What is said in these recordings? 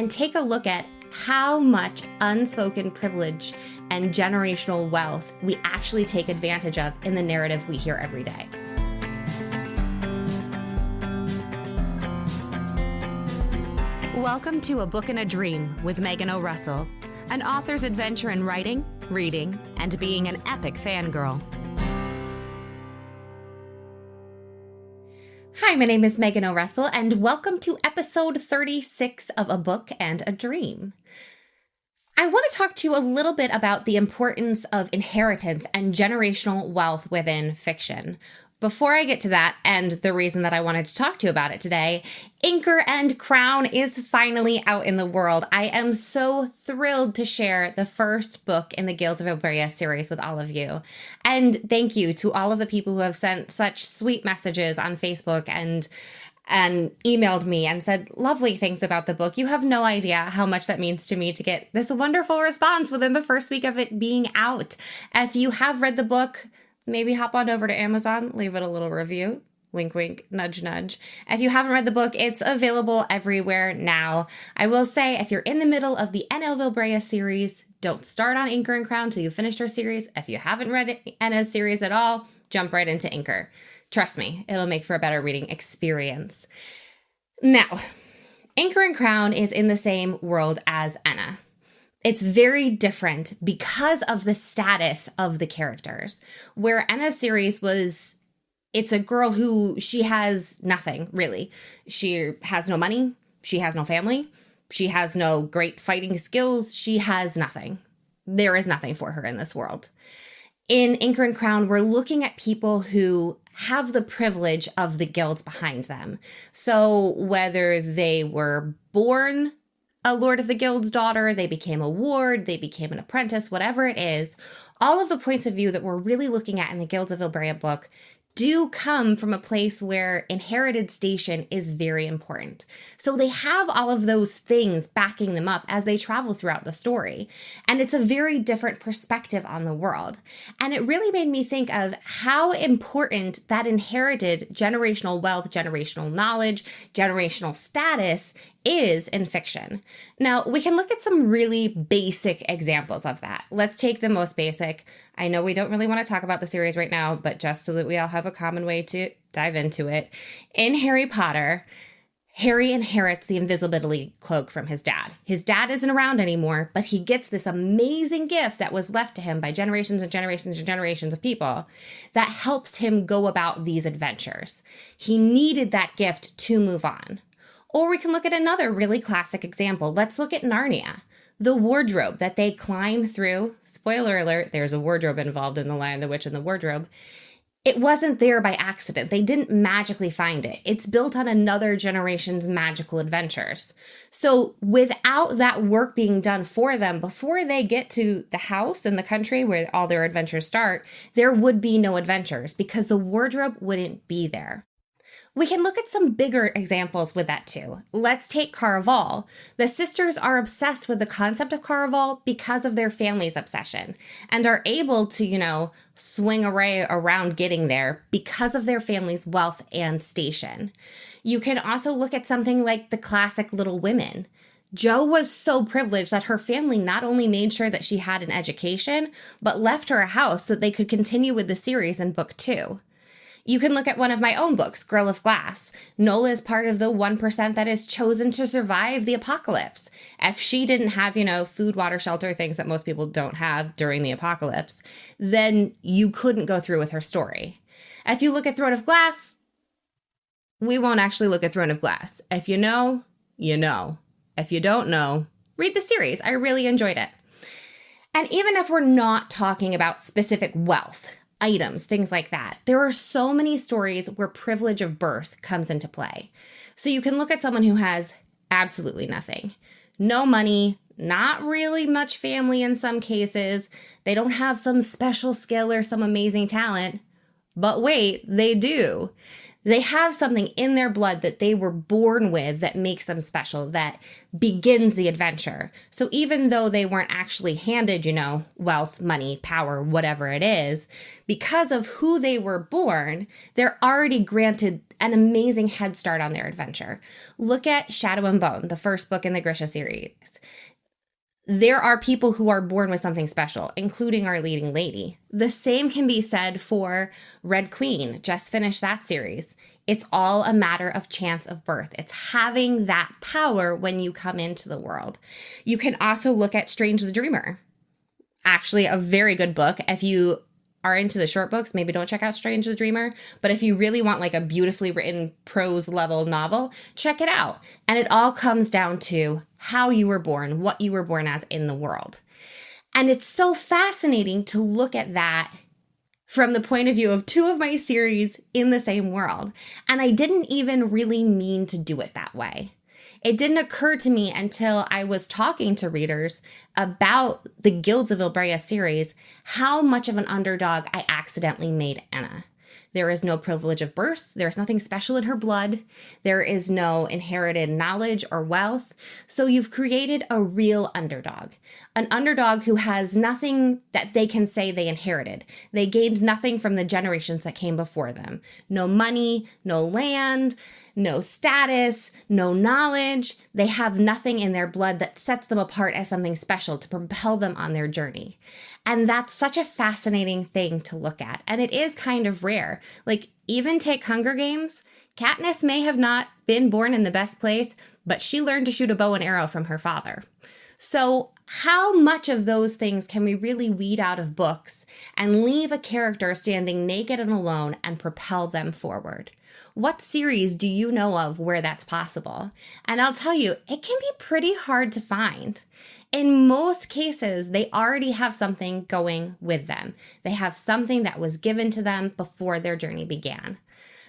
and take a look at how much unspoken privilege and generational wealth we actually take advantage of in the narratives we hear every day. Welcome to A Book and a Dream with Megan O'Russell, an author's adventure in writing, reading, and being an epic fangirl. Hi, my name is Megan O'Russell, and welcome to episode 36 of A Book and a Dream. I want to talk to you a little bit about the importance of inheritance and generational wealth within fiction. Before I get to that, and the reason that I wanted to talk to you about it today, Inker and Crown is finally out in the world. I am so thrilled to share the first book in the Guilds of Ilbrea series with all of you. And thank you to all of the people who have sent such sweet messages on Facebook and emailed me and said lovely things about the book. You have no idea how much that means to me to get this wonderful response within the first week of it being out. If you have read the book, maybe hop on over to Amazon, leave it a little review. Wink, wink, nudge, nudge. If you haven't read the book, it's available everywhere now. I will say, if you're in the middle of the Anna of Ilbrea series, don't start on Inker and Crown till you've finished our series. If you haven't read Anna's series at all, jump right into Inker. Trust me, it'll make for a better reading experience. Now, Inker and Crown is in the same world as Anna. It's very different because of the status of the characters. Where Anna's series it's a girl who she has nothing, really. She has no money. She has no family. She has no great fighting skills. She has nothing. There is nothing for her in this world. In Inker and Crown, we're looking at people who have the privilege of the guilds behind them. So whether they were born a Lord of the Guild's daughter, they became a ward, they became an apprentice, whatever it is, all of the points of view that we're really looking at in the Guilds of Ilbrea book do come from a place where inherited station is very important. So they have all of those things backing them up as they travel throughout the story. And it's a very different perspective on the world. And it really made me think of how important that inherited generational wealth, generational knowledge, generational status is in fiction. Now, we can look at some really basic examples of that. Let's take the most basic. I know we don't really want to talk about the series right now, but just so that we all have a common way to dive into it. In Harry Potter, Harry inherits the invisibility cloak from his dad. His dad isn't around anymore, but he gets this amazing gift that was left to him by generations and generations and generations of people that helps him go about these adventures. He needed that gift to move on. Or we can look at another really classic example. Let's look at Narnia. The wardrobe that they climb through, spoiler alert, there's a wardrobe involved in The Lion, the Witch, and the Wardrobe. It wasn't there by accident. They didn't magically find it. It's built on another generation's magical adventures. So without that work being done for them before they get to the house in the country where all their adventures start, there would be no adventures because the wardrobe wouldn't be there. We can look at some bigger examples with that too. Let's take Caraval. The sisters are obsessed with the concept of Caraval because of their family's obsession and are able to, swing away around getting there because of their family's wealth and station. You can also look at something like the classic Little Women. Jo was so privileged that her family not only made sure that she had an education, but left her a house so that they could continue with the series in book 2. You can look at one of my own books, Girl of Glass. Nola is part of the 1% that is chosen to survive the apocalypse. If she didn't have, food, water, shelter, things that most people don't have during the apocalypse, then you couldn't go through with her story. If you look at Throne of Glass, we won't actually look at Throne of Glass. If you know, you know. If you don't know, read the series. I really enjoyed it. And even if we're not talking about specific wealth, items, things like that, there are so many stories where privilege of birth comes into play. So you can look at someone who has absolutely nothing, no money, not really much family in some cases. They don't have some special skill or some amazing talent, but wait, they do. They have something in their blood that they were born with that makes them special, that begins the adventure. So even though they weren't actually handed, wealth, money, power, whatever it is, because of who they were born, they're already granted an amazing head start on their adventure. Look at Shadow and Bone, the first book in the Grisha series. There are people who are born with something special, including our leading lady. The same can be said for Red Queen, just finished that series. It's all a matter of chance of birth. It's having that power when you come into the world. You can also look at Strange the Dreamer. Actually, a very good book. If you are into the short books, maybe don't check out Strange the Dreamer. But if you really want like a beautifully written prose level novel, check it out. And it all comes down to how you were born, what you were born as in the world. And it's so fascinating to look at that from the point of view of two of my series in the same world. And I didn't even really mean to do it that way. It didn't occur to me until I was talking to readers about the Guilds of Ilbrea series, how much of an underdog I accidentally made Anna. There is no privilege of birth. There's nothing special in her blood. There is no inherited knowledge or wealth. So you've created a real underdog, an underdog who has nothing that they can say they inherited. They gained nothing from the generations that came before them. No money, no land, no status, no knowledge. They have nothing in their blood that sets them apart as something special to propel them on their journey. And that's such a fascinating thing to look at. And it is kind of rare. Like, even take Hunger Games. Katniss may have not been born in the best place, but she learned to shoot a bow and arrow from her father. So how much of those things can we really weed out of books and leave a character standing naked and alone and propel them forward? What series do you know of where that's possible? And I'll tell you, it can be pretty hard to find. In most cases, they already have something going with them. They have something that was given to them before their journey began.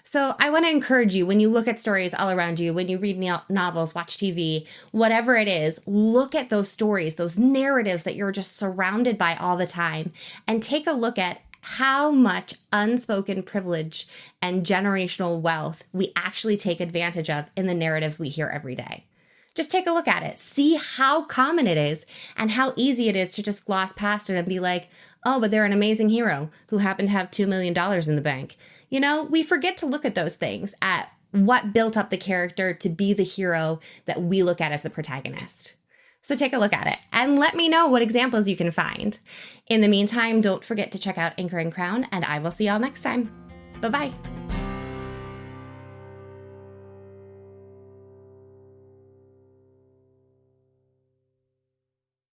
So I want to encourage you, when you look at stories all around you, when you read novels, watch TV, whatever it is, look at those stories, those narratives that you're just surrounded by all the time, and take a look at how much unspoken privilege and generational wealth we actually take advantage of in the narratives we hear every day. Just take a look at it. See how common it is and how easy it is to just gloss past it and be like, oh, but they're an amazing hero who happened to have $2 million in the bank. We forget to look at those things, at what built up the character to be the hero that we look at as the protagonist. So take a look at it and let me know what examples you can find. In the meantime, don't forget to check out Anchor and Crown, and I will see y'all next time. Bye-bye.